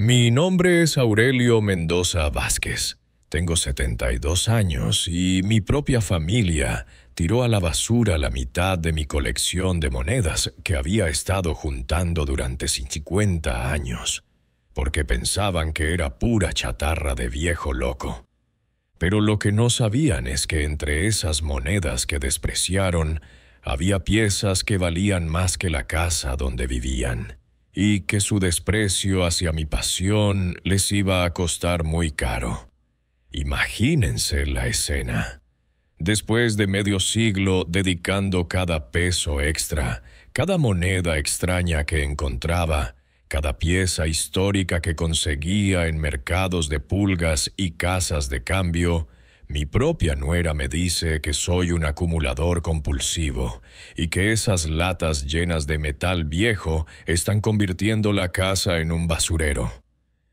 Mi nombre es Aurelio Mendoza Vázquez. Tengo 72 años y mi propia familia tiró a la basura la mitad de mi colección de monedas que había estado juntando durante 50 años, porque pensaban que era pura chatarra de viejo loco. Pero lo que no sabían es que entre esas monedas que despreciaron había piezas que valían más que la casa donde vivían, y que su desprecio hacia mi pasión les iba a costar muy caro. Imagínense la escena. Después de medio siglo dedicando cada peso extra, cada moneda extraña que encontraba, cada pieza histórica que conseguía en mercados de pulgas y casas de cambio, mi propia nuera me dice que soy un acumulador compulsivo y que esas latas llenas de metal viejo están convirtiendo la casa en un basurero.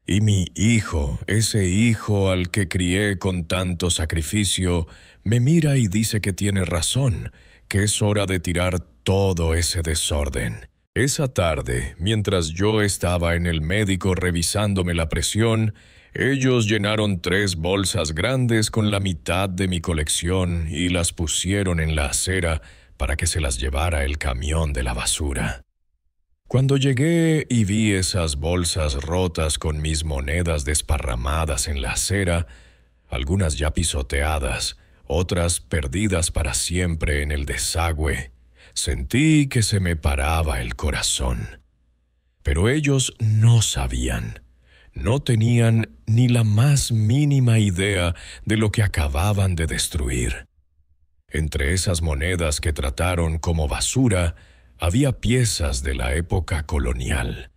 Y mi hijo, ese hijo al que crié con tanto sacrificio, me mira y dice que tiene razón, que es hora de tirar todo ese desorden. Esa tarde, mientras yo estaba en el médico revisándome la presión, ellos llenaron 3 bolsas grandes con la mitad de mi colección y las pusieron en la acera para que se las llevara el camión de la basura. Cuando llegué y vi esas bolsas rotas con mis monedas desparramadas en la acera, algunas ya pisoteadas, otras perdidas para siempre en el desagüe, sentí que se me paraba el corazón. Pero ellos no sabían, no tenían ni la más mínima idea de lo que acababan de destruir. Entre esas monedas que trataron como basura, había piezas de la época colonial,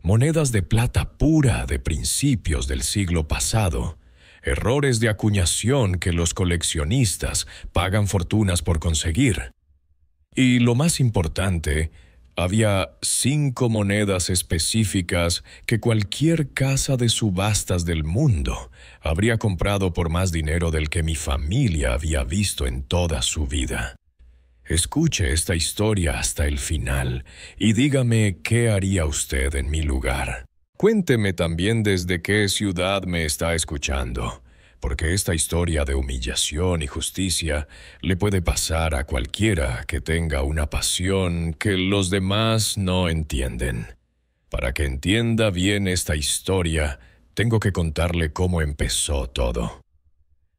monedas de plata pura de principios del siglo pasado, errores de acuñación que los coleccionistas pagan fortunas por conseguir. Y lo más importante, había 5 monedas específicas que cualquier casa de subastas del mundo habría comprado por más dinero del que mi familia había visto en toda su vida. Escuche esta historia hasta el final y dígame qué haría usted en mi lugar. Cuénteme también desde qué ciudad me está escuchando, porque esta historia de humillación y justicia le puede pasar a cualquiera que tenga una pasión que los demás no entienden. Para que entienda bien esta historia, tengo que contarle cómo empezó todo.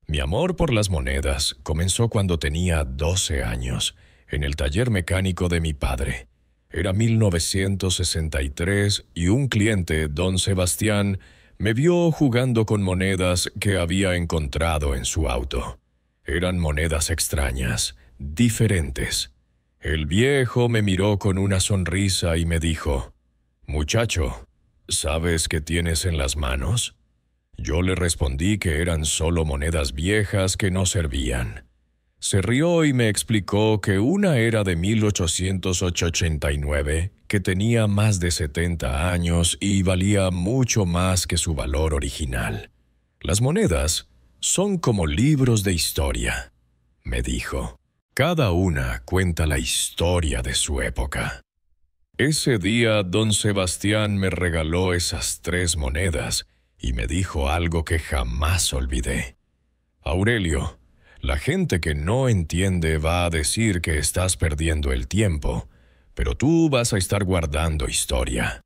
Mi amor por las monedas comenzó cuando tenía 12 años, en el taller mecánico de mi padre. Era 1963 y un cliente, don Sebastián, me vio jugando con monedas que había encontrado en su auto. Eran monedas extrañas, diferentes. El viejo me miró con una sonrisa y me dijo: «Muchacho, ¿sabes qué tienes en las manos?». Yo le respondí que eran solo monedas viejas que no servían. Se rió y me explicó que una era de 1889, que tenía más de 70 años y valía mucho más que su valor original. Las monedas son como libros de historia, me dijo. Cada una cuenta la historia de su época. Ese día, don Sebastián me regaló esas 3 monedas y me dijo algo que jamás olvidé. «Aurelio, la gente que no entiende va a decir que estás perdiendo el tiempo, pero tú vas a estar guardando historia».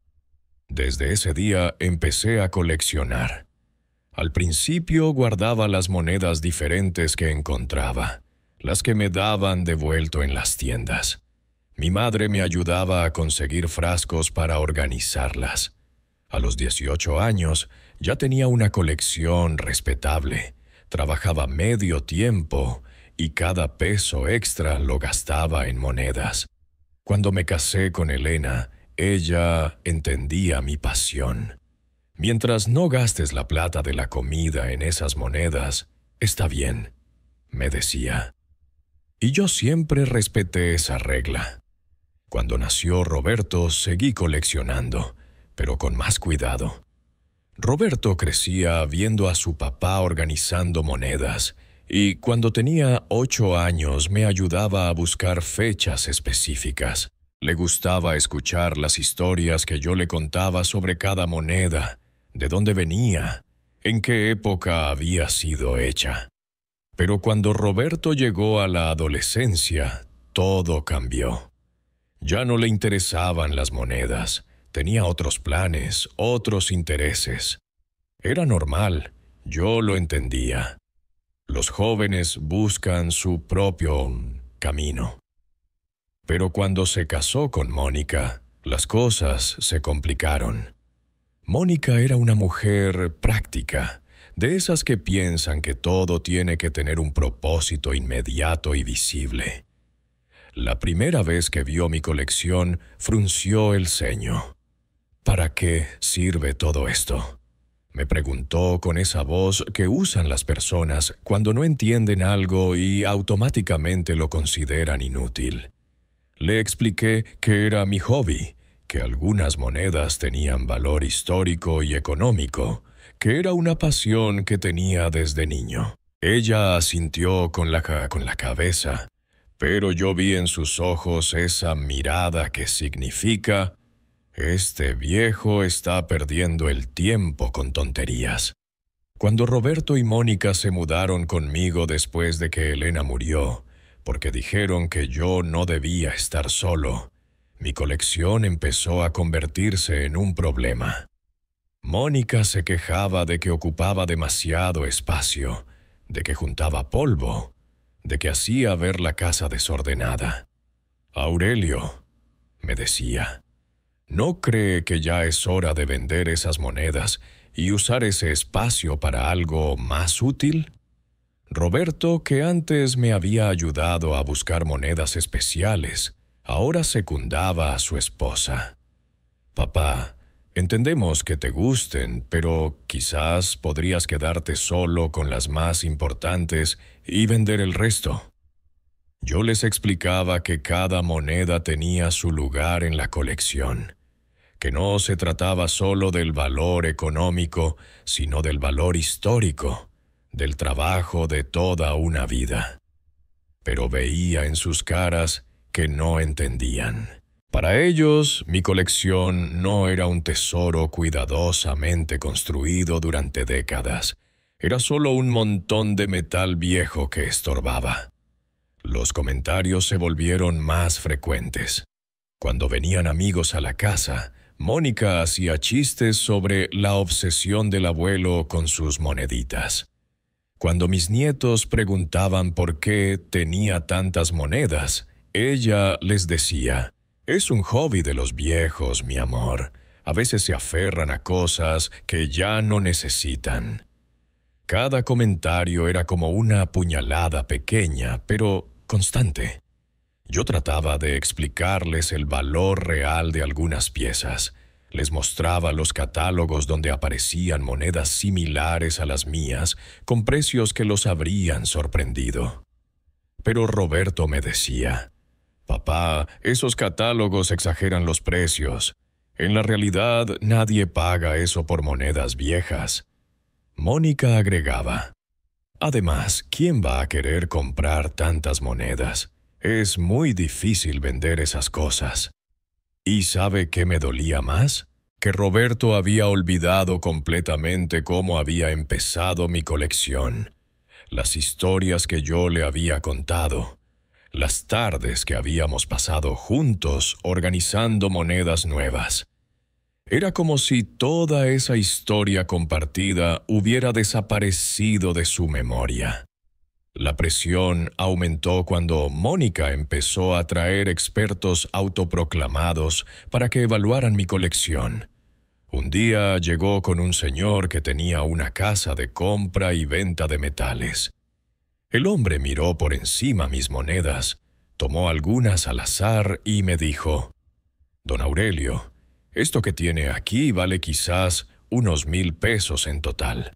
Desde ese día empecé a coleccionar. Al principio guardaba las monedas diferentes que encontraba, las que me daban devuelto en las tiendas. Mi madre me ayudaba a conseguir frascos para organizarlas. A los 18 años ya tenía una colección respetable, trabajaba medio tiempo y cada peso extra lo gastaba en monedas. Cuando me casé con Elena, ella entendía mi pasión. «Mientras no gastes la plata de la comida en esas monedas, está bien», me decía. Y yo siempre respeté esa regla. Cuando nació Roberto, seguí coleccionando, pero con más cuidado. Roberto crecía viendo a su papá organizando monedas, y cuando tenía 8 años me ayudaba a buscar fechas específicas. Le gustaba escuchar las historias que yo le contaba sobre cada moneda, de dónde venía, en qué época había sido hecha. Pero cuando Roberto llegó a la adolescencia, todo cambió. Ya no le interesaban las monedas, tenía otros planes, otros intereses. Era normal, yo lo entendía. Los jóvenes buscan su propio camino. Pero cuando se casó con Mónica, las cosas se complicaron. Mónica era una mujer práctica, de esas que piensan que todo tiene que tener un propósito inmediato y visible. La primera vez que vio mi colección, frunció el ceño. ¿Para qué sirve todo esto?, me preguntó con esa voz que usan las personas cuando no entienden algo y automáticamente lo consideran inútil. Le expliqué que era mi hobby, que algunas monedas tenían valor histórico y económico, que era una pasión que tenía desde niño. Ella asintió con la cabeza, pero yo vi en sus ojos esa mirada que significa: este viejo está perdiendo el tiempo con tonterías. Cuando Roberto y Mónica se mudaron conmigo después de que Elena murió, porque dijeron que yo no debía estar solo, mi colección empezó a convertirse en un problema. Mónica se quejaba de que ocupaba demasiado espacio, de que juntaba polvo, de que hacía ver la casa desordenada. «Aurelio», me decía, ¿no cree que ya es hora de vender esas monedas y usar ese espacio para algo más útil? Roberto, que antes me había ayudado a buscar monedas especiales, ahora secundaba a su esposa. «Papá, entendemos que te gusten, pero quizás podrías quedarte solo con las más importantes y vender el resto». Yo les explicaba que cada moneda tenía su lugar en la colección, que no se trataba solo del valor económico, sino del valor histórico, del trabajo de toda una vida. Pero veía en sus caras que no entendían. Para ellos, mi colección no era un tesoro cuidadosamente construido durante décadas. Era solo un montón de metal viejo que estorbaba. Los comentarios se volvieron más frecuentes. Cuando venían amigos a la casa, Mónica hacía chistes sobre la obsesión del abuelo con sus moneditas. Cuando mis nietos preguntaban por qué tenía tantas monedas, ella les decía: «Es un hobby de los viejos, mi amor. A veces se aferran a cosas que ya no necesitan». Cada comentario era como una puñalada pequeña, pero constante. Yo trataba de explicarles el valor real de algunas piezas. Les mostraba los catálogos donde aparecían monedas similares a las mías, con precios que los habrían sorprendido. Pero Roberto me decía: «Papá, esos catálogos exageran los precios. En la realidad, nadie paga eso por monedas viejas». Mónica agregaba: «Además, ¿quién va a querer comprar tantas monedas? Es muy difícil vender esas cosas». ¿Y sabe qué me dolía más? Que Roberto había olvidado completamente cómo había empezado mi colección, las historias que yo le había contado, las tardes que habíamos pasado juntos organizando monedas nuevas. Era como si toda esa historia compartida hubiera desaparecido de su memoria. La presión aumentó cuando Mónica empezó a traer expertos autoproclamados para que evaluaran mi colección. Un día llegó con un señor que tenía una casa de compra y venta de metales. El hombre miró por encima mis monedas, tomó algunas al azar y me dijo: «Don Aurelio, esto que tiene aquí vale quizás unos 1,000 pesos en total.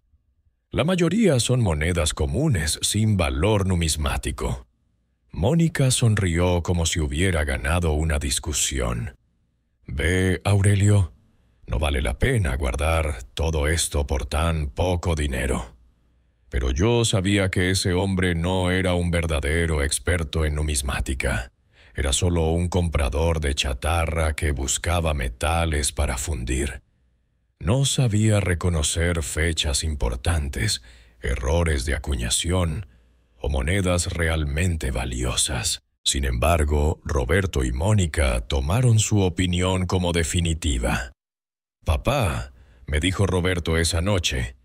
La mayoría son monedas comunes sin valor numismático». Mónica sonrió como si hubiera ganado una discusión. «Ve, Aurelio, no vale la pena guardar todo esto por tan poco dinero». Pero yo sabía que ese hombre no era un verdadero experto en numismática. Era solo un comprador de chatarra que buscaba metales para fundir. No sabía reconocer fechas importantes, errores de acuñación o monedas realmente valiosas. Sin embargo, Roberto y Mónica tomaron su opinión como definitiva. «Papá», me dijo Roberto esa noche,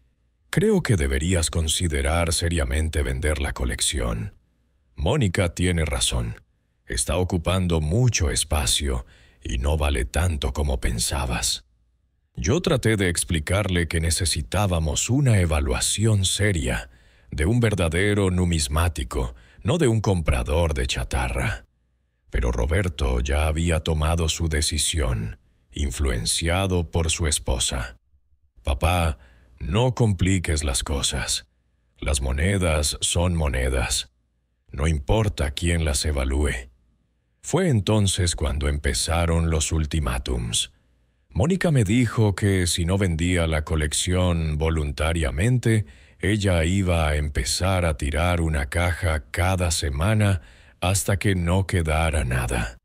«creo que deberías considerar seriamente vender la colección. Mónica tiene razón. Está ocupando mucho espacio y no vale tanto como pensabas». Yo traté de explicarle que necesitábamos una evaluación seria, de un verdadero numismático, no de un comprador de chatarra. Pero Roberto ya había tomado su decisión, influenciado por su esposa. «Papá, no compliques las cosas. Las monedas son monedas. No importa quién las evalúe». Fue entonces cuando empezaron los ultimátums. Mónica me dijo que si no vendía la colección voluntariamente, ella iba a empezar a tirar una caja cada semana hasta que no quedara nada.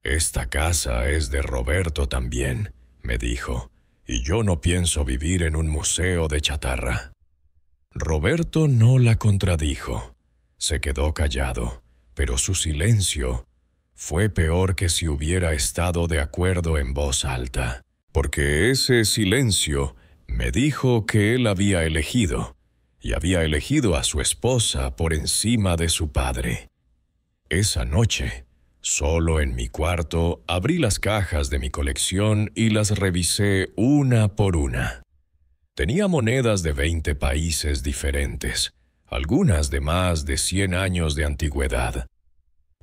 «Esta casa es de Roberto también», me dijo, «y yo no pienso vivir en un museo de chatarra». Roberto no la contradijo. Se quedó callado, pero su silencio fue peor que si hubiera estado de acuerdo en voz alta, porque ese silencio me dijo que él había elegido, y había elegido a su esposa por encima de su padre. Esa noche, solo en mi cuarto, abrí las cajas de mi colección y las revisé una por una. Tenía monedas de 20 países diferentes, algunas de más de 100 años de antigüedad.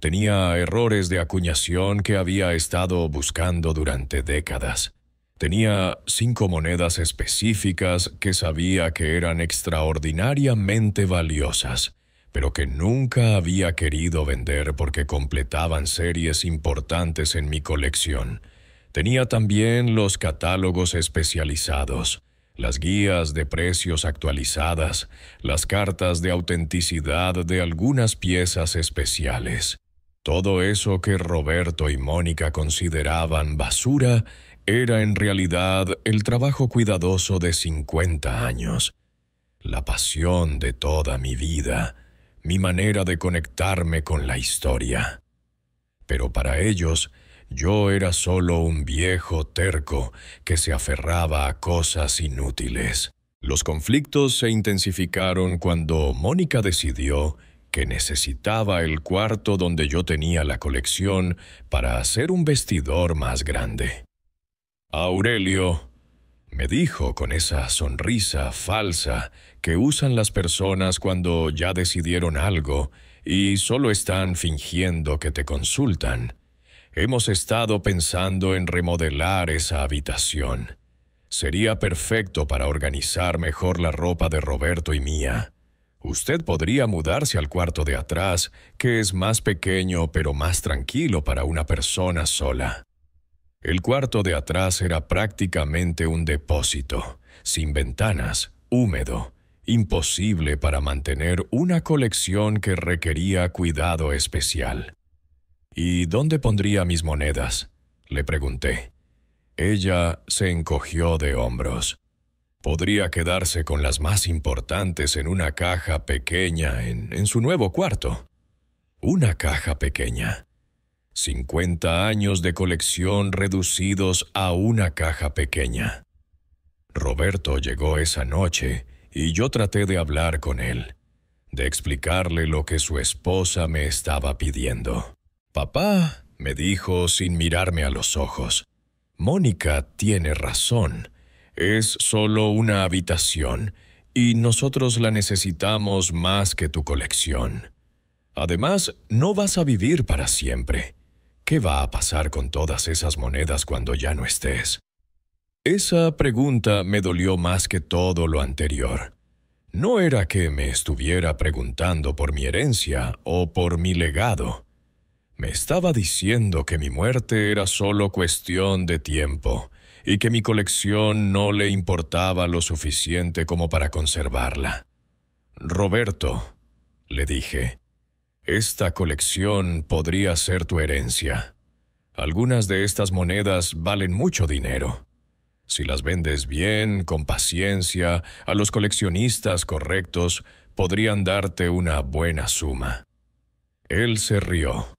Tenía errores de acuñación que había estado buscando durante décadas. Tenía 5 monedas específicas que sabía que eran extraordinariamente valiosas, pero que nunca había querido vender porque completaban series importantes en mi colección. Tenía también los catálogos especializados, las guías de precios actualizadas, las cartas de autenticidad de algunas piezas especiales. Todo eso que Roberto y Mónica consideraban basura era en realidad el trabajo cuidadoso de 50 años, la pasión de toda mi vida, mi manera de conectarme con la historia. Pero para ellos, yo era solo un viejo terco que se aferraba a cosas inútiles. Los conflictos se intensificaron cuando Mónica decidió que necesitaba el cuarto donde yo tenía la colección para hacer un vestidor más grande. «Aurelio», me dijo con esa sonrisa falsa que usan las personas cuando ya decidieron algo y solo están fingiendo que te consultan, «hemos estado pensando en remodelar esa habitación. Sería perfecto para organizar mejor la ropa de Roberto y mía. Usted podría mudarse al cuarto de atrás, que es más pequeño pero más tranquilo para una persona sola». El cuarto de atrás era prácticamente un depósito, sin ventanas, húmedo, imposible para mantener una colección que requería cuidado especial. «¿Y dónde pondría mis monedas?», le pregunté. Ella se encogió de hombros. «Podría quedarse con las más importantes en una caja pequeña en su nuevo cuarto». Una caja pequeña. 50 años de colección reducidos a una caja pequeña. Roberto llegó esa noche y yo traté de hablar con él, de explicarle lo que su esposa me estaba pidiendo. «Papá», me dijo sin mirarme a los ojos, «Mónica tiene razón. Es solo una habitación y nosotros la necesitamos más que tu colección. Además, no vas a vivir para siempre. ¿Qué va a pasar con todas esas monedas cuando ya no estés?». Esa pregunta me dolió más que todo lo anterior. No era que me estuviera preguntando por mi herencia o por mi legado. Me estaba diciendo que mi muerte era solo cuestión de tiempo y que mi colección no le importaba lo suficiente como para conservarla. «Roberto», le dije, «esta colección podría ser tu herencia. Algunas de estas monedas valen mucho dinero. Si las vendes bien, con paciencia, a los coleccionistas correctos, podrían darte una buena suma. Él se rió.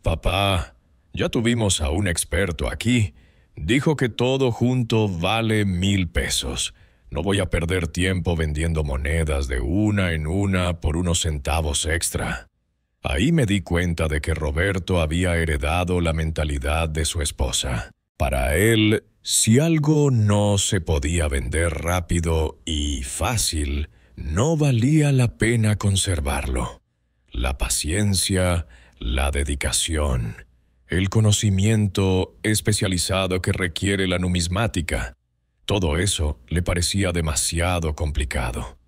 Papá, ya tuvimos a un experto aquí. Dijo que todo junto vale 1,000 pesos. No voy a perder tiempo vendiendo monedas de una en una por unos centavos extra. Ahí me di cuenta de que Roberto había heredado la mentalidad de su esposa. Para él, si algo no se podía vender rápido y fácil, no valía la pena conservarlo. La paciencia, la dedicación, el conocimiento especializado que requiere la numismática, todo eso le parecía demasiado complicado.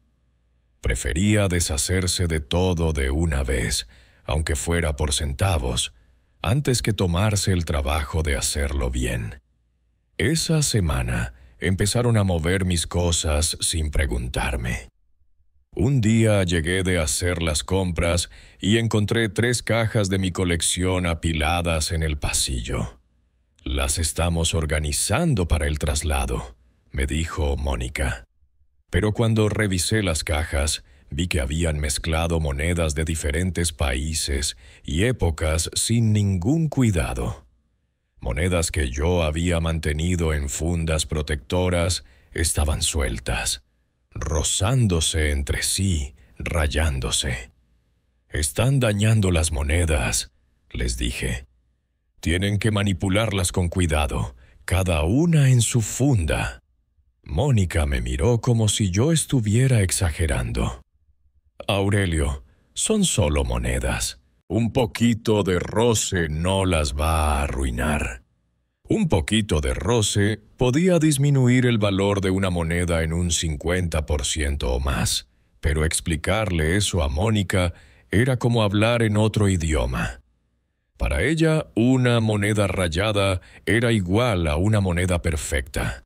Prefería deshacerse de todo de una vez, aunque fuera por centavos, antes que tomarse el trabajo de hacerlo bien. Esa semana empezaron a mover mis cosas sin preguntarme. Un día llegué de hacer las compras y encontré 3 cajas de mi colección apiladas en el pasillo. «Las estamos organizando para el traslado», me dijo Mónica. Pero cuando revisé las cajas, vi que habían mezclado monedas de diferentes países y épocas sin ningún cuidado. Monedas que yo había mantenido en fundas protectoras estaban sueltas, rozándose entre sí, rayándose. «Están dañando las monedas», les dije. «Tienen que manipularlas con cuidado, cada una en su funda». Mónica me miró como si yo estuviera exagerando. «Aurelio, son solo monedas. Un poquito de roce no las va a arruinar». Un poquito de roce podía disminuir el valor de una moneda en un 50% o más, pero explicarle eso a Mónica era como hablar en otro idioma. Para ella, una moneda rayada era igual a una moneda perfecta.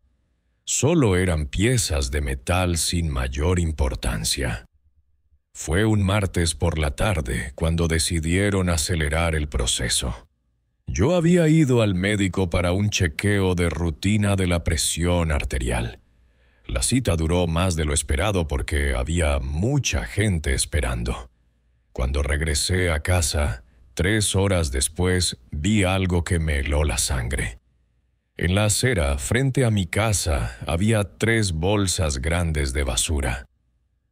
Solo eran piezas de metal sin mayor importancia. Fue un martes por la tarde cuando decidieron acelerar el proceso. Yo había ido al médico para un chequeo de rutina de la presión arterial. La cita duró más de lo esperado porque había mucha gente esperando. Cuando regresé a casa, 3 horas después, vi algo que me heló la sangre. En la acera, frente a mi casa, había 3 bolsas grandes de basura.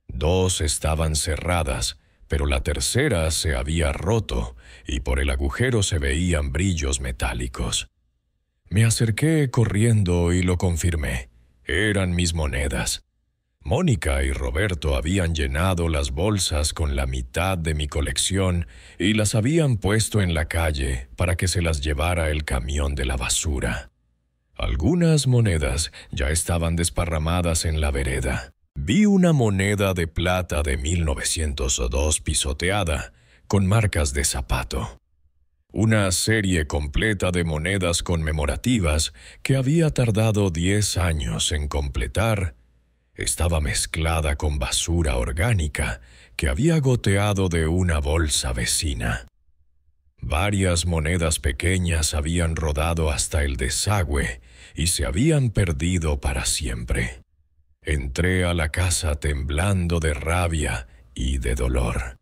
2 estaban cerradas, pero la tercera se había roto y por el agujero se veían brillos metálicos. Me acerqué corriendo y lo confirmé. Eran mis monedas. Mónica y Roberto habían llenado las bolsas con la mitad de mi colección y las habían puesto en la calle para que se las llevara el camión de la basura. Algunas monedas ya estaban desparramadas en la vereda. Vi una moneda de plata de 1902 pisoteada, con marcas de zapato. Una serie completa de monedas conmemorativas que había tardado 10 años en completar, estaba mezclada con basura orgánica que había goteado de una bolsa vecina. Varias monedas pequeñas habían rodado hasta el desagüe y se habían perdido para siempre. Entré a la casa temblando de rabia y de dolor.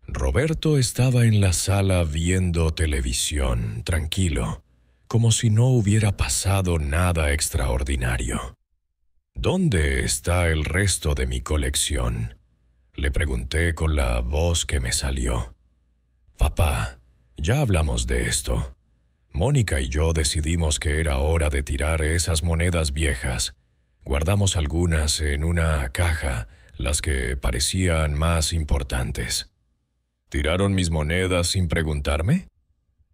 Roberto estaba en la sala viendo televisión, tranquilo, como si no hubiera pasado nada extraordinario. «¿Dónde está el resto de mi colección?», le pregunté con la voz que me salió. «Papá, ya hablamos de esto. Mónica y yo decidimos que era hora de tirar esas monedas viejas. Guardamos algunas en una caja, las que parecían más importantes». «¿Tiraron mis monedas sin preguntarme?».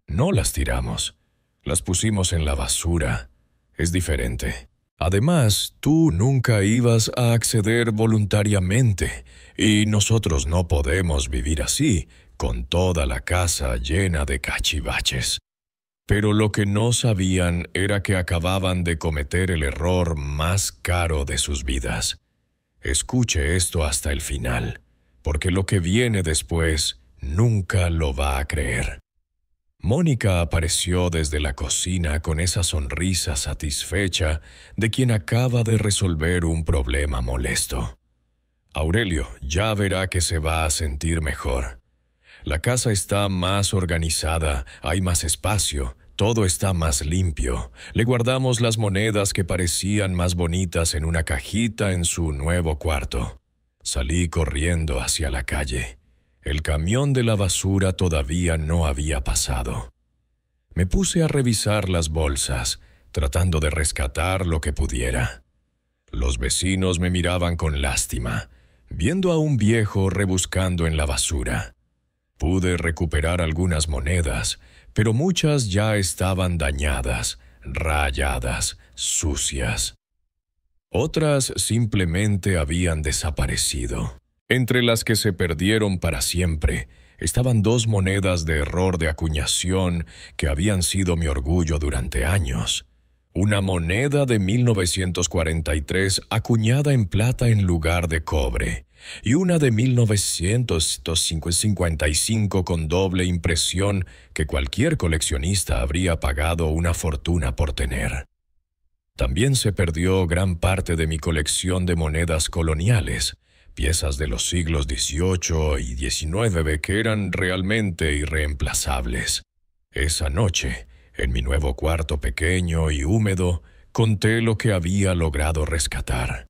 «No las tiramos. Las pusimos en la basura. Es diferente. Además, tú nunca ibas a acceder voluntariamente, y nosotros no podemos vivir así, con toda la casa llena de cachivaches». Pero lo que no sabían era que acababan de cometer el error más caro de sus vidas. Escuche esto hasta el final, porque lo que viene después nunca lo va a creer. Mónica apareció desde la cocina con esa sonrisa satisfecha de quien acaba de resolver un problema molesto. Aurelio, ya verá que se va a sentir mejor. La casa está más organizada, hay más espacio, todo está más limpio. Le guardamos las monedas que parecían más bonitas en una cajita en su nuevo cuarto. Salí corriendo hacia la calle. El camión de la basura todavía no había pasado. Me puse a revisar las bolsas, tratando de rescatar lo que pudiera. Los vecinos me miraban con lástima, viendo a un viejo rebuscando en la basura. Pude recuperar algunas monedas, pero muchas ya estaban dañadas, rayadas, sucias. Otras simplemente habían desaparecido. Entre las que se perdieron para siempre, estaban 2 monedas de error de acuñación que habían sido mi orgullo durante años. Una moneda de 1943 acuñada en plata en lugar de cobre, y una de 1955 con doble impresión que cualquier coleccionista habría pagado una fortuna por tener. También se perdió gran parte de mi colección de monedas coloniales, piezas de los siglos XVIII y XIX que eran realmente irreemplazables. Esa noche, en mi nuevo cuarto pequeño y húmedo, conté lo que había logrado rescatar.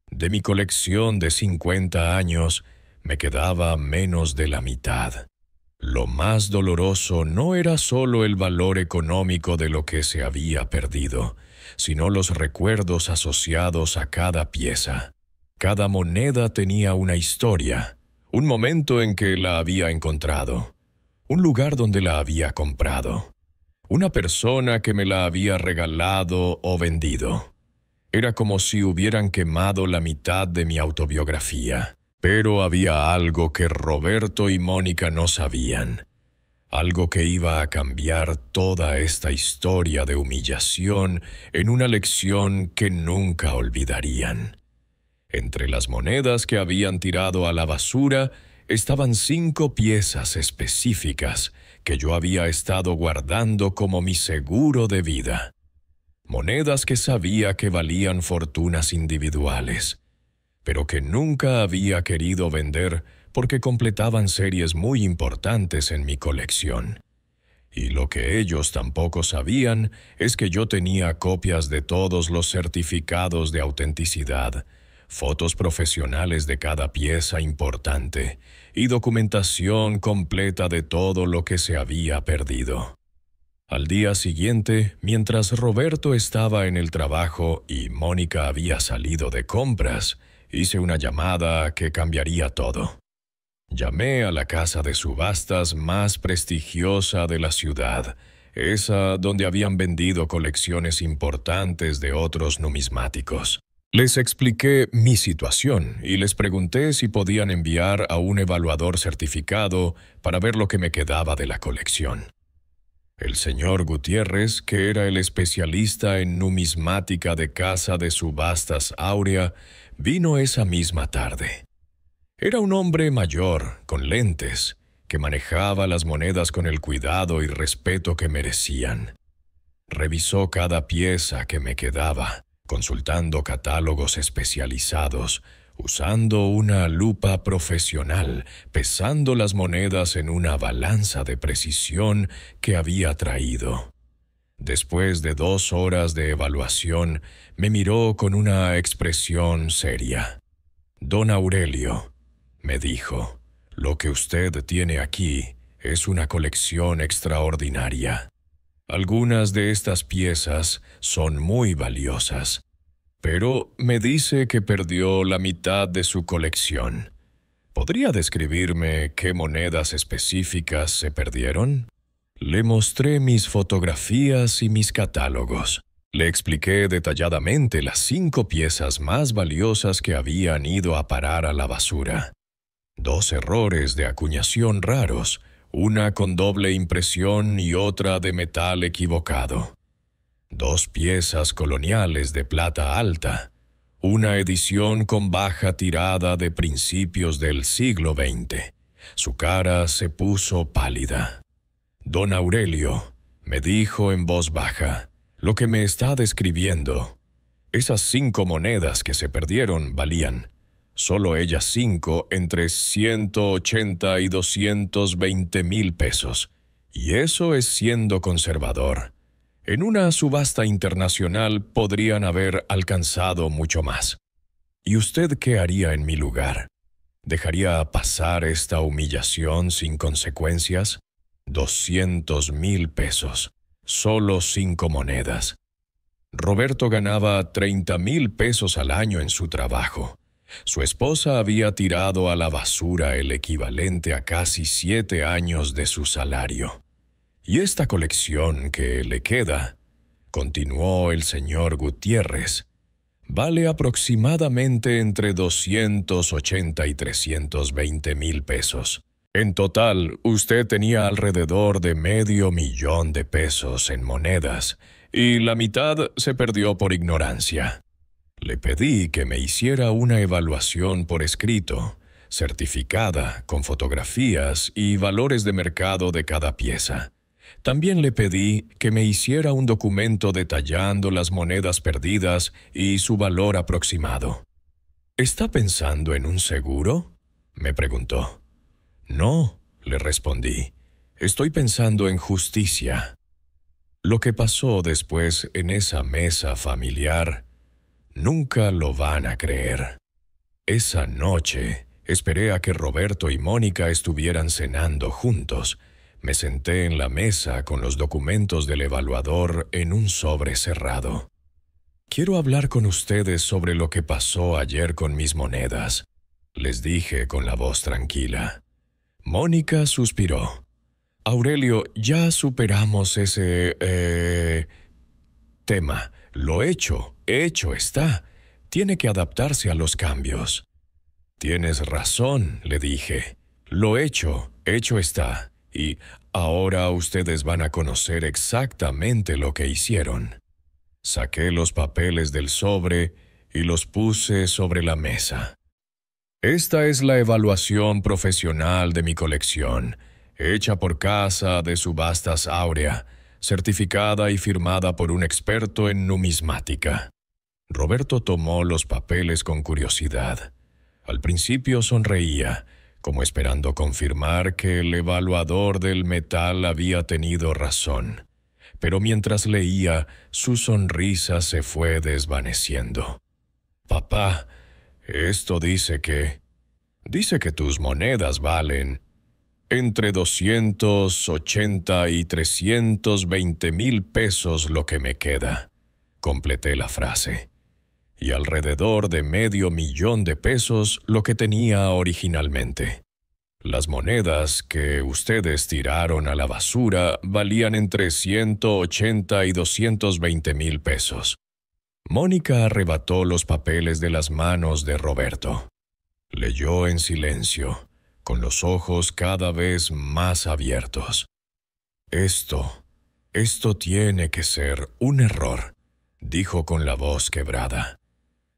De mi colección de 50 años, me quedaba menos de la mitad. Lo más doloroso no era solo el valor económico de lo que se había perdido, sino los recuerdos asociados a cada pieza. Cada moneda tenía una historia, un momento en que la había encontrado, un lugar donde la había comprado, una persona que me la había regalado o vendido. Era como si hubieran quemado la mitad de mi autobiografía. Pero había algo que Roberto y Mónica no sabían. Algo que iba a cambiar toda esta historia de humillación en una lección que nunca olvidarían. Entre las monedas que habían tirado a la basura estaban 5 piezas específicas que yo había estado guardando como mi seguro de vida. Monedas que sabía que valían fortunas individuales, pero que nunca había querido vender porque completaban series muy importantes en mi colección. Y lo que ellos tampoco sabían es que yo tenía copias de todos los certificados de autenticidad, fotos profesionales de cada pieza importante y documentación completa de todo lo que se había perdido. Al día siguiente, mientras Roberto estaba en el trabajo y Mónica había salido de compras, hice una llamada que cambiaría todo. Llamé a la casa de subastas más prestigiosa de la ciudad, esa donde habían vendido colecciones importantes de otros numismáticos. Les expliqué mi situación y les pregunté si podían enviar a un evaluador certificado para ver lo que me quedaba de la colección. El señor Gutiérrez, que era el especialista en numismática de Casa de Subastas Áurea, vino esa misma tarde. Era un hombre mayor, con lentes, que manejaba las monedas con el cuidado y respeto que merecían. Revisó cada pieza que me quedaba, consultando catálogos especializados, usando una lupa profesional, pesando las monedas en una balanza de precisión que había traído. Después de 2 horas de evaluación, me miró con una expresión seria. «Don Aurelio», me dijo, «lo que usted tiene aquí es una colección extraordinaria. Algunas de estas piezas son muy valiosas, pero me dice que perdió la mitad de su colección. ¿Podría describirme qué monedas específicas se perdieron?» Le mostré mis fotografías y mis catálogos. Le expliqué detalladamente las 5 piezas más valiosas que habían ido a parar a la basura. 2 errores de acuñación raros, una con doble impresión y otra de metal equivocado. 2 piezas coloniales de plata alta, una edición con baja tirada de principios del siglo XX. Su cara se puso pálida. Don Aurelio, me dijo en voz baja, lo que me está describiendo. Esas 5 monedas que se perdieron valían, solo ellas 5, entre 180 y 220,000 pesos. Y eso es siendo conservador. En una subasta internacional podrían haber alcanzado mucho más. ¿Y usted qué haría en mi lugar? ¿Dejaría pasar esta humillación sin consecuencias? 200,000 pesos. Solo 5 monedas. Roberto ganaba 30,000 pesos al año en su trabajo. Su esposa había tirado a la basura el equivalente a casi 7 años de su salario. Y esta colección que le queda, continuó el señor Gutiérrez, vale aproximadamente entre 280 y 320,000 pesos. En total, usted tenía alrededor de $500,000 de pesos en monedas, y la mitad se perdió por ignorancia. Le pedí que me hiciera una evaluación por escrito, certificada, con fotografías y valores de mercado de cada pieza. También le pedí que me hiciera un documento detallando las monedas perdidas y su valor aproximado. ¿Está pensando en un seguro?, me preguntó. No, le respondí. Estoy pensando en justicia. Lo que pasó después en esa mesa familiar, nunca lo van a creer. Esa noche esperé a que Roberto y Mónica estuvieran cenando juntos. Me senté en la mesa con los documentos del evaluador en un sobre cerrado. Quiero hablar con ustedes sobre lo que pasó ayer con mis monedas, les dije con la voz tranquila. Mónica suspiró. Aurelio, ya superamos ese tema. Lo hecho está. Tiene que adaptarse a los cambios. Tienes razón, le dije. Lo hecho está. Y ahora ustedes van a conocer exactamente lo que hicieron. Saqué los papeles del sobre y los puse sobre la mesa. Esta es la evaluación profesional de mi colección, hecha por Casa de Subastas Áurea, certificada y firmada por un experto en numismática. Roberto tomó los papeles con curiosidad. Al principio sonreía, como esperando confirmar que el evaluador del metal había tenido razón. Pero mientras leía, su sonrisa se fue desvaneciendo. Papá, esto dice que tus monedas valen entre 280 y 320,000 pesos lo que me queda. Completé la frase. Y alrededor de $500,000 de pesos lo que tenía originalmente. Las monedas que ustedes tiraron a la basura valían entre 180 y 220,000 pesos. Mónica arrebató los papeles de las manos de Roberto. Leyó en silencio, con los ojos cada vez más abiertos. Esto tiene que ser un error, dijo con la voz quebrada.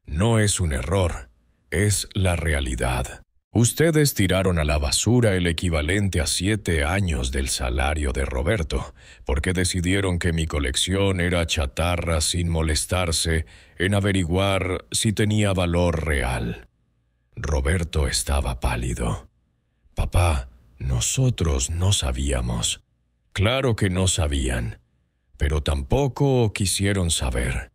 No es un error, es la realidad. Ustedes tiraron a la basura el equivalente a 7 años del salario de Roberto, porque decidieron que mi colección era chatarra sin molestarse en averiguar si tenía valor real. Roberto estaba pálido. Papá, nosotros no sabíamos. Claro que no sabían, pero tampoco quisieron saber.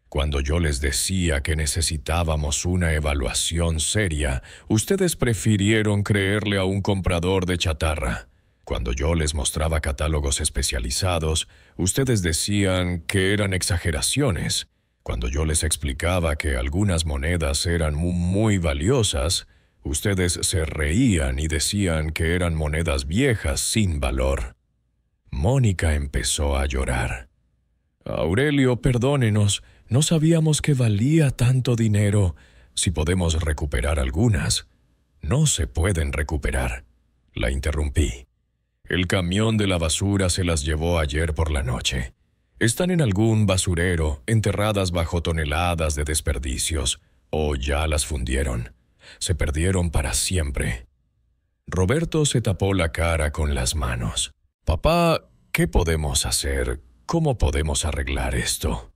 Cuando yo les decía que necesitábamos una evaluación seria, ustedes prefirieron creerle a un comprador de chatarra. Cuando yo les mostraba catálogos especializados, ustedes decían que eran exageraciones. Cuando yo les explicaba que algunas monedas eran muy valiosas, ustedes se reían y decían que eran monedas viejas sin valor. Mónica empezó a llorar. Aurelio, perdónenos. No sabíamos que valía tanto dinero. Si podemos recuperar algunas. No se pueden recuperar. La interrumpí. El camión de la basura se las llevó ayer por la noche. Están en algún basurero, enterradas bajo toneladas de desperdicios, o ya las fundieron. Se perdieron para siempre. Roberto se tapó la cara con las manos. Papá, ¿qué podemos hacer? ¿Cómo podemos arreglar esto?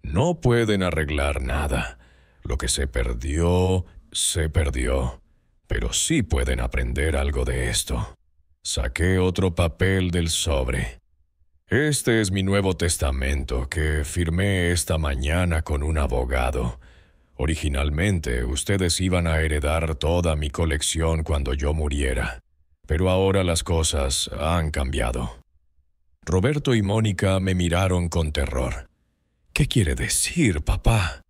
No pueden arreglar nada. Lo que se perdió, se perdió. Pero sí pueden aprender algo de esto. Saqué otro papel del sobre. Este es mi Nuevo Testamento que firmé esta mañana con un abogado. Originalmente, ustedes iban a heredar toda mi colección cuando yo muriera. Pero ahora las cosas han cambiado. Roberto y Mónica me miraron con terror. ¿Qué quiere decir, papá?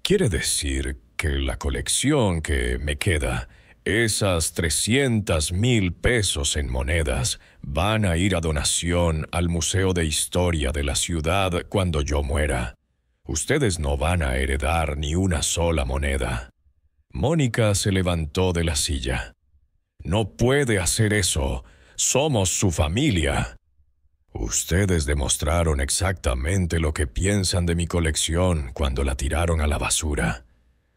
Quiere decir que la colección que me queda, esas 300,000 pesos en monedas, van a ir a donación al Museo de Historia de la ciudad cuando yo muera. Ustedes no van a heredar ni una sola moneda. Mónica se levantó de la silla. No puede hacer eso. Somos su familia. Ustedes demostraron exactamente lo que piensan de mi colección cuando la tiraron a la basura.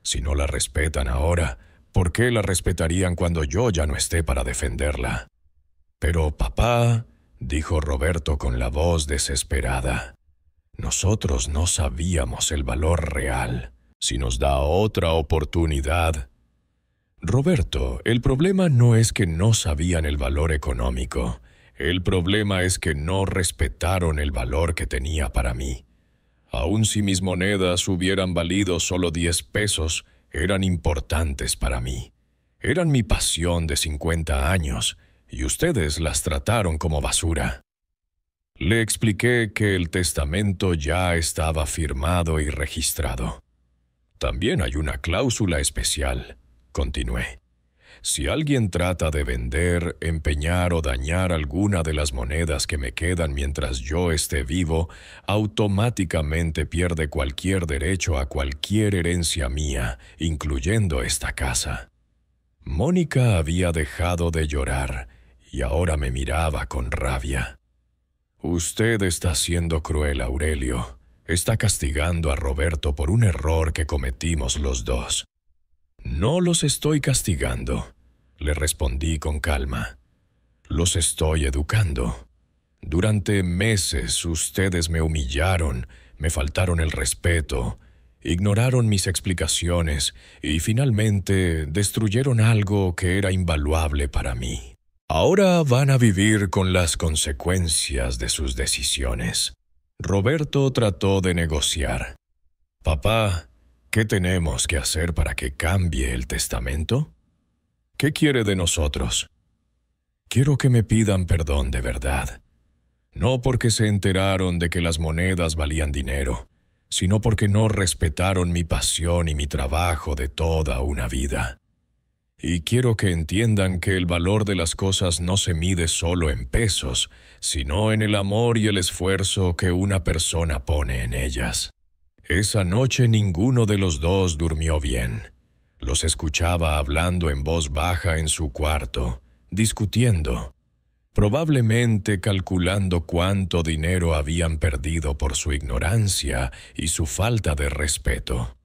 Si no la respetan ahora, ¿por qué la respetarían cuando yo ya no esté para defenderla? Pero papá, dijo Roberto con la voz desesperada, nosotros no sabíamos el valor real. Si nos da otra oportunidad. Roberto, el problema no es que no sabían el valor económico. El problema es que no respetaron el valor que tenía para mí. Aun si mis monedas hubieran valido solo 10 pesos, eran importantes para mí. Eran mi pasión de 50 años, y ustedes las trataron como basura. Le expliqué que el testamento ya estaba firmado y registrado. También hay una cláusula especial, continué. Si alguien trata de vender, empeñar o dañar alguna de las monedas que me quedan mientras yo esté vivo, automáticamente pierde cualquier derecho a cualquier herencia mía, incluyendo esta casa. Mónica había dejado de llorar y ahora me miraba con rabia. Usted está siendo cruel, Aurelio. Está castigando a Roberto por un error que cometimos los dos. No los estoy castigando, le respondí con calma. Los estoy educando. Durante meses ustedes me humillaron, me faltaron el respeto, ignoraron mis explicaciones y finalmente destruyeron algo que era invaluable para mí. Ahora van a vivir con las consecuencias de sus decisiones. Roberto trató de negociar. Papá, ¿qué tenemos que hacer para que cambie el testamento? ¿Qué quiere de nosotros? Quiero que me pidan perdón de verdad. No porque se enteraron de que las monedas valían dinero, sino porque no respetaron mi pasión y mi trabajo de toda una vida. Y quiero que entiendan que el valor de las cosas no se mide solo en pesos, sino en el amor y el esfuerzo que una persona pone en ellas. Esa noche ninguno de los dos durmió bien. Los escuchaba hablando en voz baja en su cuarto, discutiendo, probablemente calculando cuánto dinero habían perdido por su ignorancia y su falta de respeto.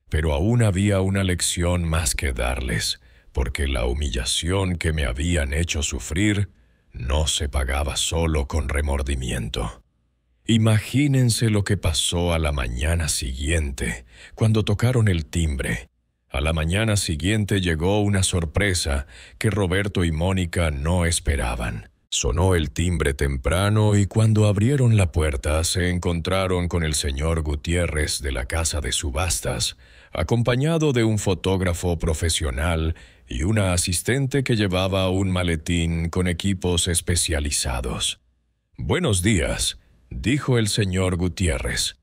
Pero aún había una lección más que darles, porque la humillación que me habían hecho sufrir no se pagaba solo con remordimiento. Imagínense lo que pasó a la mañana siguiente, cuando tocaron el timbre. A la mañana siguiente llegó una sorpresa que Roberto y Mónica no esperaban. Sonó el timbre temprano y cuando abrieron la puerta se encontraron con el señor Gutiérrez de la casa de subastas, acompañado de un fotógrafo profesional y una asistente que llevaba un maletín con equipos especializados. «Buenos días», dijo el señor Gutiérrez.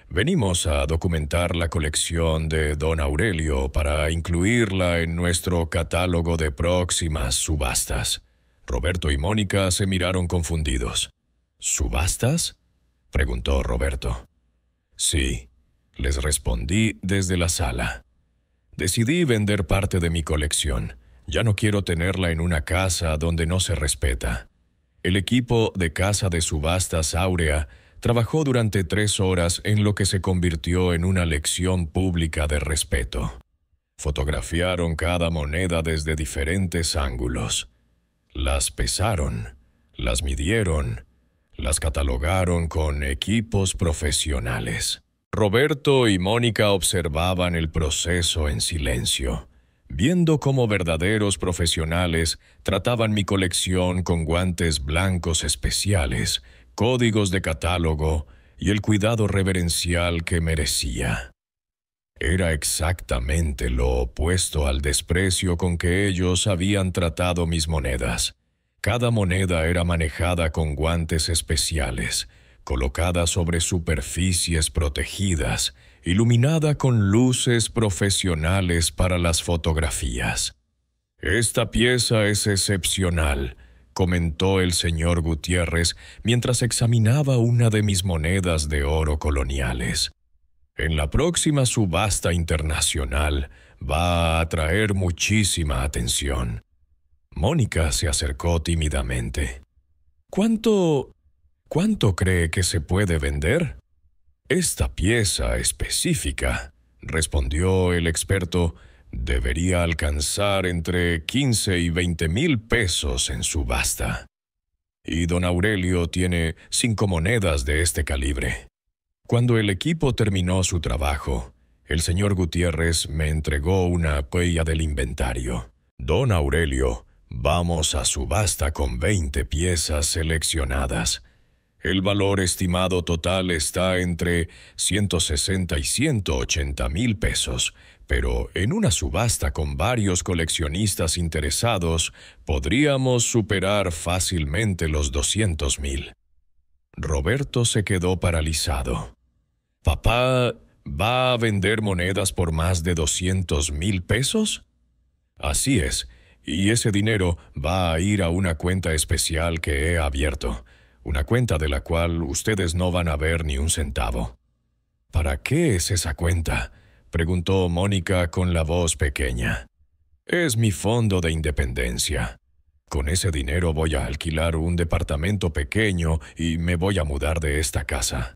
«Venimos a documentar la colección de don Aurelio para incluirla en nuestro catálogo de próximas subastas». Roberto y Mónica se miraron confundidos. «¿Subastas?», preguntó Roberto. «Sí», les respondí desde la sala. «Decidí vender parte de mi colección. Ya no quiero tenerla en una casa donde no se respeta». El equipo de Casa de Subastas Áurea trabajó durante 3 horas en lo que se convirtió en una lección pública de respeto. Fotografiaron cada moneda desde diferentes ángulos. Las pesaron, Las midieron, las catalogaron con equipos profesionales. Roberto y Mónica observaban el proceso en silencio, viendo cómo verdaderos profesionales trataban mi colección con guantes blancos especiales, códigos de catálogo y el cuidado reverencial que merecía. Era exactamente lo opuesto al desprecio con que ellos habían tratado mis monedas. Cada moneda era manejada con guantes especiales, colocada sobre superficies protegidas, iluminada con luces profesionales para las fotografías. «Esta pieza es excepcional», comentó el señor Gutiérrez mientras examinaba una de mis monedas de oro coloniales. «En la próxima subasta internacional va a atraer muchísima atención». Mónica se acercó tímidamente. «¿Cuánto cree que se puede vender?» «Esta pieza específica», respondió el experto, «debería alcanzar entre 15 y 20,000 pesos en subasta. Y don Aurelio tiene 5 monedas de este calibre». Cuando el equipo terminó su trabajo, el señor Gutiérrez me entregó una huella del inventario. «Don Aurelio, vamos a subasta con 20 piezas seleccionadas. El valor estimado total está entre 160 y 180,000 pesos, pero en una subasta con varios coleccionistas interesados podríamos superar fácilmente los 200,000. Roberto se quedó paralizado. «¿Papá va a vender monedas por más de 200,000 pesos?» «Así es, y ese dinero va a ir a una cuenta especial que he abierto, una cuenta de la cual ustedes no van a ver ni un centavo». «¿Para qué es esa cuenta?», preguntó Mónica con la voz pequeña. «Es mi fondo de independencia. Con ese dinero voy a alquilar un departamento pequeño y me voy a mudar de esta casa».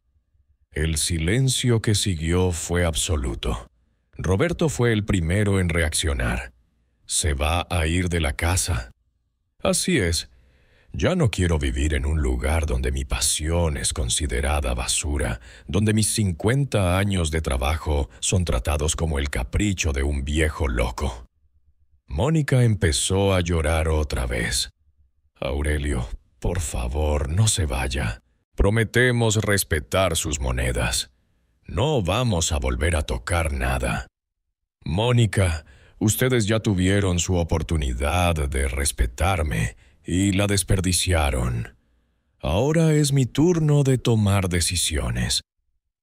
El silencio que siguió fue absoluto. Roberto fue el primero en reaccionar. «¿Se va a ir de la casa?» «Así es. Ya no quiero vivir en un lugar donde mi pasión es considerada basura, donde mis 50 años de trabajo son tratados como el capricho de un viejo loco». Mónica empezó a llorar otra vez. «Aurelio, por favor, no se vaya. Prometemos respetar sus monedas. No vamos a volver a tocar nada». «Mónica, ustedes ya tuvieron su oportunidad de respetarme y la desperdiciaron. Ahora es mi turno de tomar decisiones».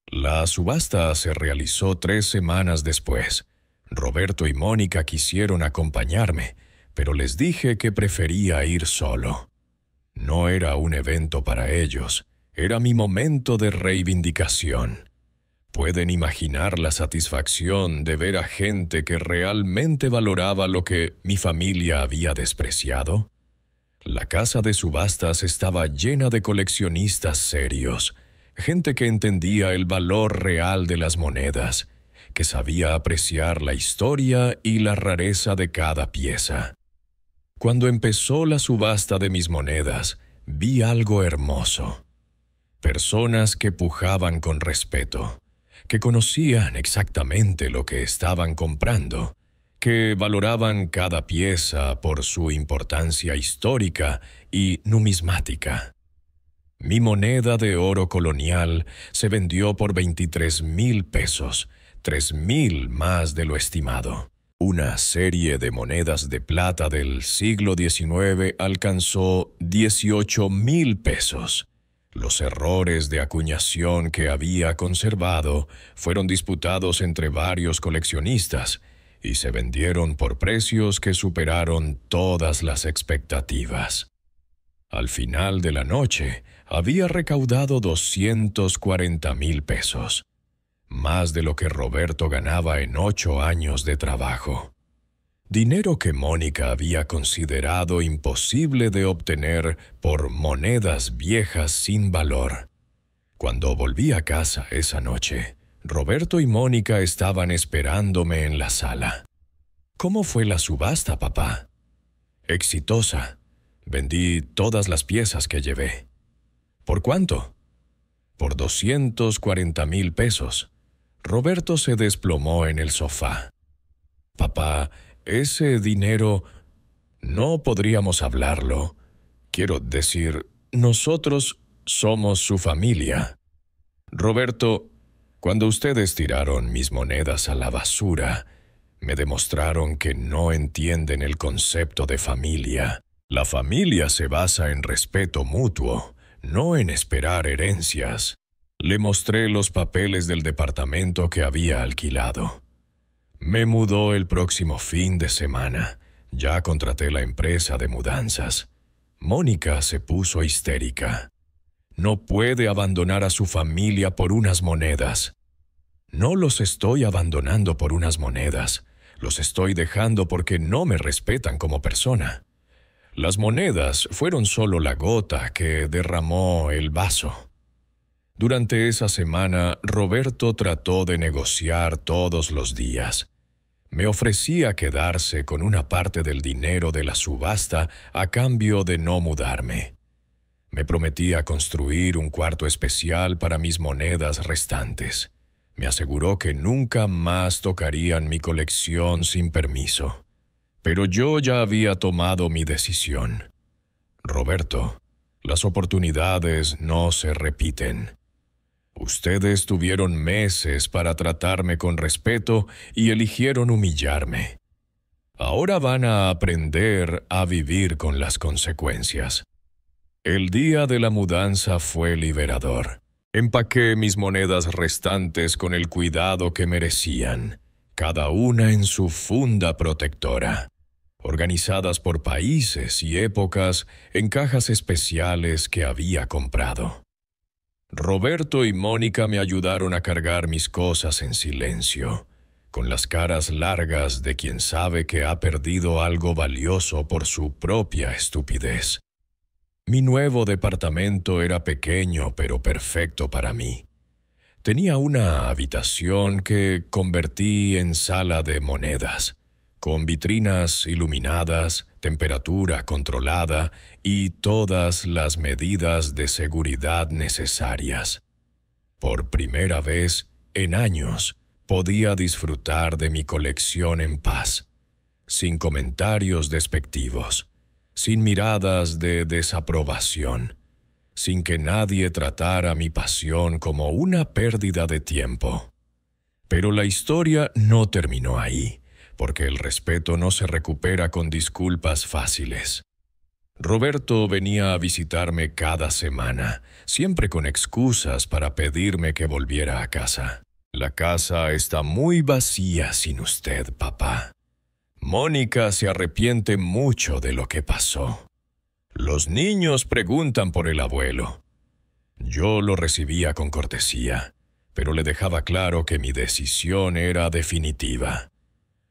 La subasta se realizó 3 semanas después. Roberto y Mónica quisieron acompañarme, pero les dije que prefería ir solo. No era un evento para ellos, era mi momento de reivindicación. ¿Pueden imaginar la satisfacción de ver a gente que realmente valoraba lo que mi familia había despreciado? La casa de subastas estaba llena de coleccionistas serios, gente que entendía el valor real de las monedas, que sabía apreciar la historia y la rareza de cada pieza. Cuando empezó la subasta de mis monedas, vi algo hermoso. Personas que pujaban con respeto, que conocían exactamente lo que estaban comprando, que valoraban cada pieza por su importancia histórica y numismática. Mi moneda de oro colonial se vendió por 23,000 pesos, 3,000 más de lo estimado. Una serie de monedas de plata del siglo XIX alcanzó 18,000 pesos. Los errores de acuñación que había conservado fueron disputados entre varios coleccionistas y se vendieron por precios que superaron todas las expectativas. Al final de la noche, había recaudado 240,000 pesos, más de lo que Roberto ganaba en 8 años de trabajo. Dinero que Mónica había considerado imposible de obtener por monedas viejas sin valor. Cuando volví a casa esa noche, Roberto y Mónica estaban esperándome en la sala. «¿Cómo fue la subasta, papá?» «Exitosa. Vendí todas las piezas que llevé. ¿Por cuánto? Por 240,000 pesos. Roberto se desplomó en el sofá. Papá, ese dinero no podríamos hablarlo. Quiero decir, nosotros somos su familia. Roberto, cuando ustedes tiraron mis monedas a la basura, me demostraron que no entienden el concepto de familia. La familia se basa en respeto mutuo, no en esperar herencias. Le mostré los papeles del departamento que había alquilado. Me mudó el próximo fin de semana. Ya contraté la empresa de mudanzas. Mónica se puso histérica. No puede abandonar a su familia por unas monedas. No los estoy abandonando por unas monedas. Los estoy dejando porque no me respetan como persona. Las monedas fueron solo la gota que derramó el vaso. Durante esa semana, Roberto trató de negociar todos los días. Me ofrecía quedarse con una parte del dinero de la subasta a cambio de no mudarme. Me prometía construir un cuarto especial para mis monedas restantes. Me aseguró que nunca más tocarían mi colección sin permiso. Pero yo ya había tomado mi decisión. Roberto, las oportunidades no se repiten. Ustedes tuvieron meses para tratarme con respeto y eligieron humillarme. Ahora van a aprender a vivir con las consecuencias. El día de la mudanza fue liberador. Empaqué mis monedas restantes con el cuidado que merecían, cada una en su funda protectora, organizadas por países y épocas en cajas especiales que había comprado. Roberto y Mónica me ayudaron a cargar mis cosas en silencio, con las caras largas de quien sabe que ha perdido algo valioso por su propia estupidez. Mi nuevo departamento era pequeño pero perfecto para mí. Tenía una habitación que convertí en sala de monedas, con vitrinas iluminadas, temperatura controlada y todas las medidas de seguridad necesarias. Por primera vez en años podía disfrutar de mi colección en paz, sin comentarios despectivos, sin miradas de desaprobación, sin que nadie tratara mi pasión como una pérdida de tiempo. Pero la historia no terminó ahí, porque el respeto no se recupera con disculpas fáciles. Roberto venía a visitarme cada semana, siempre con excusas para pedirme que volviera a casa. La casa está muy vacía sin usted, papá. Mónica se arrepiente mucho de lo que pasó. Los niños preguntan por el abuelo. Yo lo recibía con cortesía, pero le dejaba claro que mi decisión era definitiva.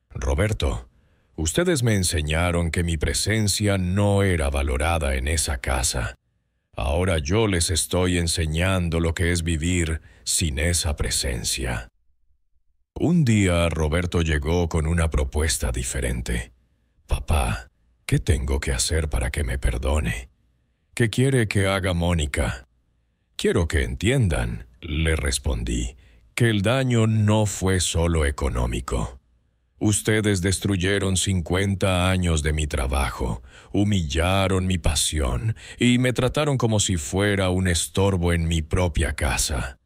Roberto, ustedes me enseñaron que mi presencia no era valorada en esa casa. Ahora yo les estoy enseñando lo que es vivir sin esa presencia. Un día Roberto llegó con una propuesta diferente. Papá, ¿qué tengo que hacer para que me perdone? ¿Qué quiere que haga Mónica? Quiero que entiendan, le respondí, que el daño no fue solo económico. Ustedes destruyeron 50 años de mi trabajo, humillaron mi pasión y me trataron como si fuera un estorbo en mi propia casa.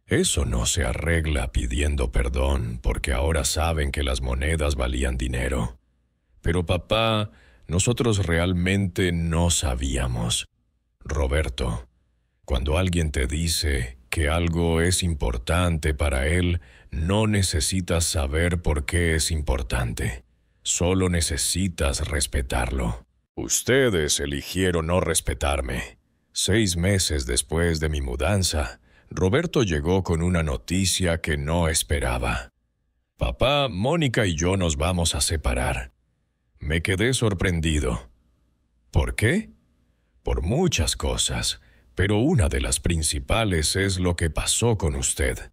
Eso no se arregla pidiendo perdón, porque ahora saben que las monedas valían dinero. Pero papá, nosotros realmente no sabíamos. Roberto, cuando alguien te dice que algo es importante para él, no necesitas saber por qué es importante. Solo necesitas respetarlo. Ustedes eligieron no respetarme. 6 meses después de mi mudanza, Roberto llegó con una noticia que no esperaba. Papá, Mónica y yo nos vamos a separar. Me quedé sorprendido. ¿Por qué? Por muchas cosas, pero una de las principales es lo que pasó con usted.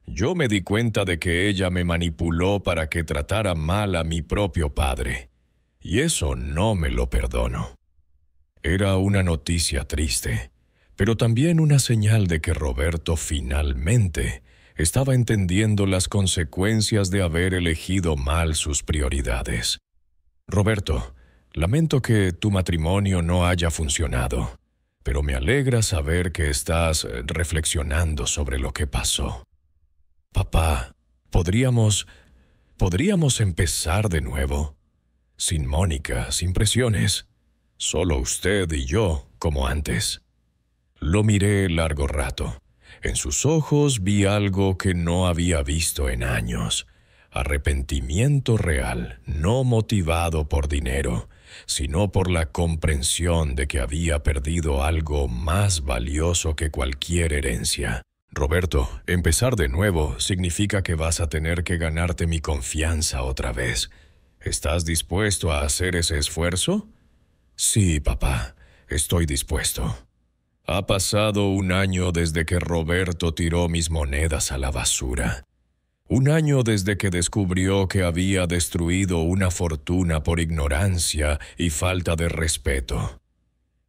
Yo me di cuenta de que ella me manipuló para que tratara mal a mi propio padre, y eso no me lo perdono. Era una noticia triste, pero también una señal de que Roberto finalmente estaba entendiendo las consecuencias de haber elegido mal sus prioridades. Roberto, lamento que tu matrimonio no haya funcionado, pero me alegra saber que estás reflexionando sobre lo que pasó. Papá, ¿podríamos empezar de nuevo? Sin Mónica, sin presiones. Solo usted y yo, como antes. Lo miré largo rato. En sus ojos vi algo que no había visto en años. Arrepentimiento real, no motivado por dinero, sino por la comprensión de que había perdido algo más valioso que cualquier herencia. Roberto, empezar de nuevo significa que vas a tener que ganarte mi confianza otra vez. ¿Estás dispuesto a hacer ese esfuerzo? Sí, papá, estoy dispuesto. Ha pasado un año desde que Roberto tiró mis monedas a la basura. Un año desde que descubrió que había destruido una fortuna por ignorancia y falta de respeto.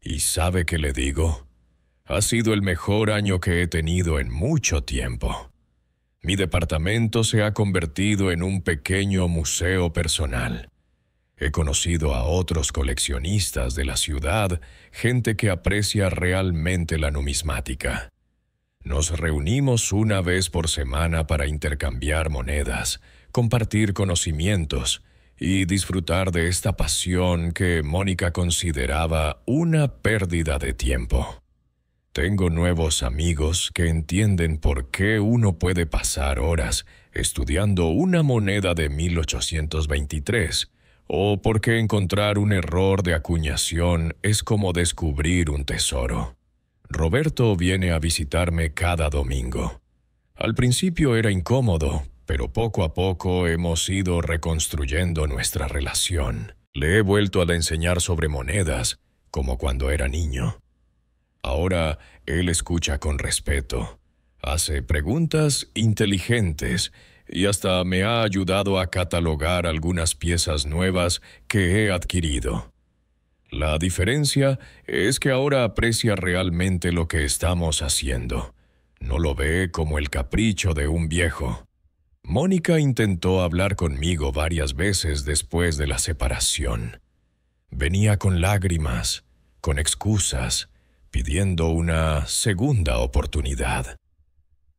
¿Y sabe qué le digo? Ha sido el mejor año que he tenido en mucho tiempo. Mi departamento se ha convertido en un pequeño museo personal. He conocido a otros coleccionistas de la ciudad, gente que aprecia realmente la numismática. Nos reunimos una vez por semana para intercambiar monedas, compartir conocimientos y disfrutar de esta pasión que Mónica consideraba una pérdida de tiempo. Tengo nuevos amigos que entienden por qué uno puede pasar horas estudiando una moneda de 1823, o por qué encontrar un error de acuñación es como descubrir un tesoro. Roberto viene a visitarme cada domingo. Al principio era incómodo, pero poco a poco hemos ido reconstruyendo nuestra relación. Le he vuelto a enseñar sobre monedas, como cuando era niño. Ahora él escucha con respeto, hace preguntas inteligentes y hasta me ha ayudado a catalogar algunas piezas nuevas que he adquirido. La diferencia es que ahora aprecia realmente lo que estamos haciendo. No lo ve como el capricho de un viejo. Mónica intentó hablar conmigo varias veces después de la separación. Venía con lágrimas, con excusas, pidiendo una segunda oportunidad.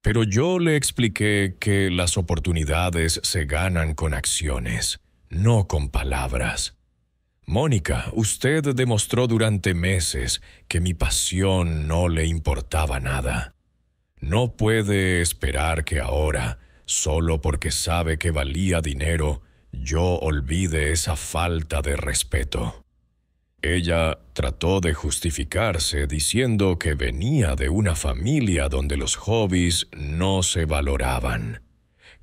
Pero yo le expliqué que las oportunidades se ganan con acciones, no con palabras. Mónica, usted demostró durante meses que mi pasión no le importaba nada. No puede esperar que ahora, solo porque sabe que valía dinero, yo olvide esa falta de respeto. Ella trató de justificarse diciendo que venía de una familia donde los hobbies no se valoraban,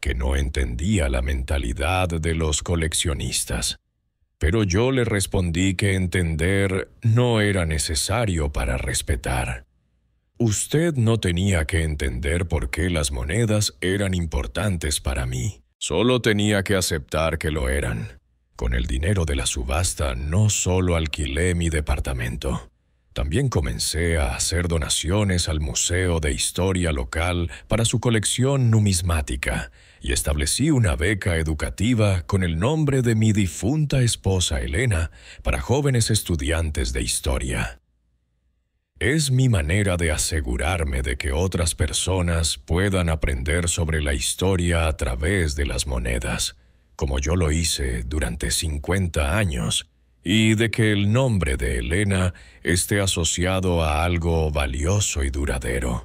que no entendía la mentalidad de los coleccionistas. Pero yo le respondí que entender no era necesario para respetar. Usted no tenía que entender por qué las monedas eran importantes para mí. Solo tenía que aceptar que lo eran. Con el dinero de la subasta no solo alquilé mi departamento, también comencé a hacer donaciones al Museo de Historia local para su colección numismática y establecí una beca educativa con el nombre de mi difunta esposa Elena para jóvenes estudiantes de historia. Es mi manera de asegurarme de que otras personas puedan aprender sobre la historia a través de las monedas, como yo lo hice durante 50 años, y de que el nombre de Elena esté asociado a algo valioso y duradero.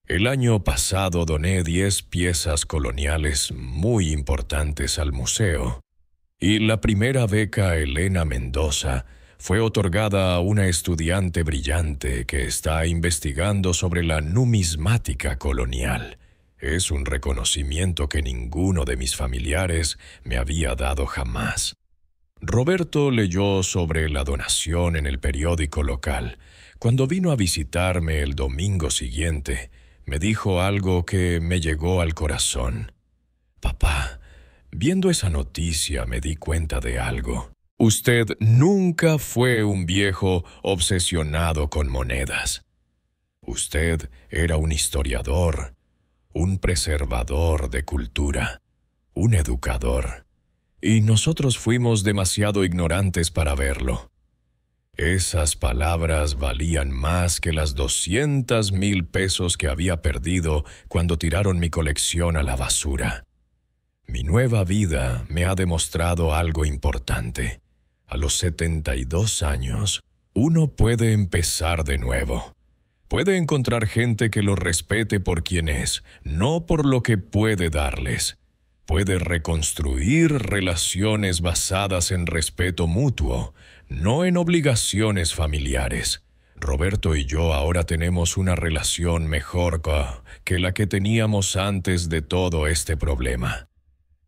El año pasado doné 10 piezas coloniales muy importantes al museo, y la primera beca Elena Mendoza fue otorgada a una estudiante brillante que está investigando sobre la numismática colonial. Es un reconocimiento que ninguno de mis familiares me había dado jamás. Roberto leyó sobre la donación en el periódico local. Cuando vino a visitarme el domingo siguiente, me dijo algo que me llegó al corazón. Papá, viendo esa noticia me di cuenta de algo. Usted nunca fue un viejo obsesionado con monedas. Usted era un historiador, un preservador de cultura, un educador. Y nosotros fuimos demasiado ignorantes para verlo. Esas palabras valían más que las 200,000 pesos que había perdido cuando tiraron mi colección a la basura. Mi nueva vida me ha demostrado algo importante. A los 72 años, uno puede empezar de nuevo. Puede encontrar gente que lo respete por quien es, no por lo que puede darles. Puede reconstruir relaciones basadas en respeto mutuo, no en obligaciones familiares. Roberto y yo ahora tenemos una relación mejor que la que teníamos antes de todo este problema.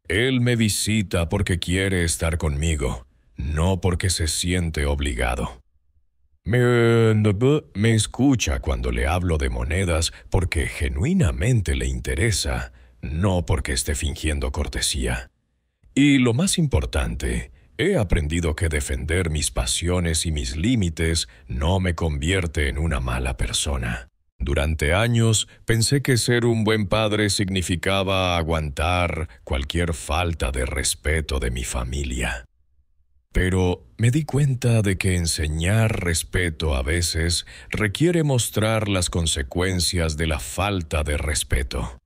Él me visita porque quiere estar conmigo, no porque se siente obligado. Me escucha cuando le hablo de monedas porque genuinamente le interesa, no porque esté fingiendo cortesía. Y lo más importante, he aprendido que defender mis pasiones y mis límites no me convierte en una mala persona. Durante años pensé que ser un buen padre significaba aguantar cualquier falta de respeto de mi familia. Pero me di cuenta de que enseñar respeto a veces requiere mostrar las consecuencias de la falta de respeto.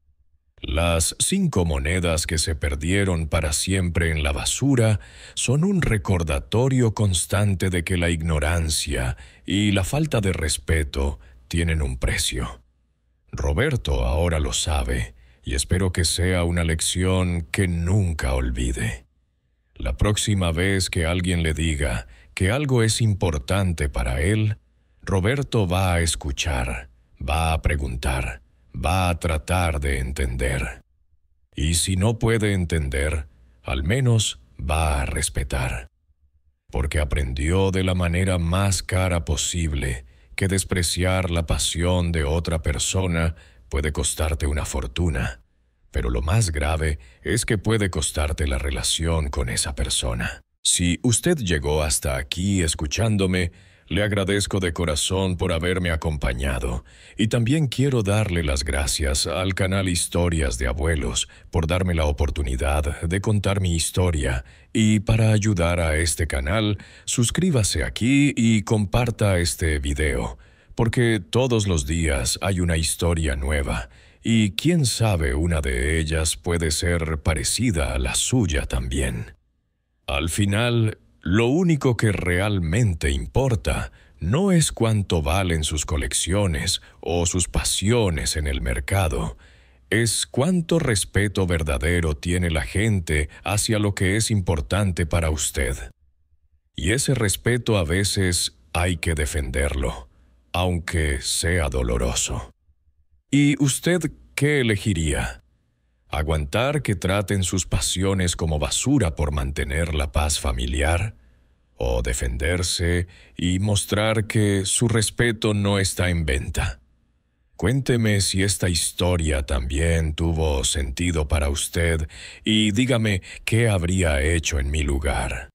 Las 5 monedas que se perdieron para siempre en la basura son un recordatorio constante de que la ignorancia y la falta de respeto tienen un precio. Roberto ahora lo sabe y espero que sea una lección que nunca olvide. La próxima vez que alguien le diga que algo es importante para él, Roberto va a escuchar, va a preguntar, va a tratar de entender. Y si no puede entender, al menos va a respetar. Porque aprendió de la manera más cara posible que despreciar la pasión de otra persona puede costarte una fortuna. Pero lo más grave es que puede costarte la relación con esa persona. Si usted llegó hasta aquí escuchándome, le agradezco de corazón por haberme acompañado. Y también quiero darle las gracias al canal Historias de Abuelos por darme la oportunidad de contar mi historia. Y para ayudar a este canal, suscríbase aquí y comparta este video, porque todos los días hay una historia nueva. Y quién sabe, una de ellas puede ser parecida a la suya también. Al final, lo único que realmente importa no es cuánto valen sus colecciones o sus pasiones en el mercado, es cuánto respeto verdadero tiene la gente hacia lo que es importante para usted. Y ese respeto a veces hay que defenderlo, aunque sea doloroso. ¿Y usted qué elegiría? ¿Aguantar que traten sus pasiones como basura por mantener la paz familiar? ¿O defenderse y mostrar que su respeto no está en venta? Cuénteme si esta historia también tuvo sentido para usted y dígame qué habría hecho en mi lugar.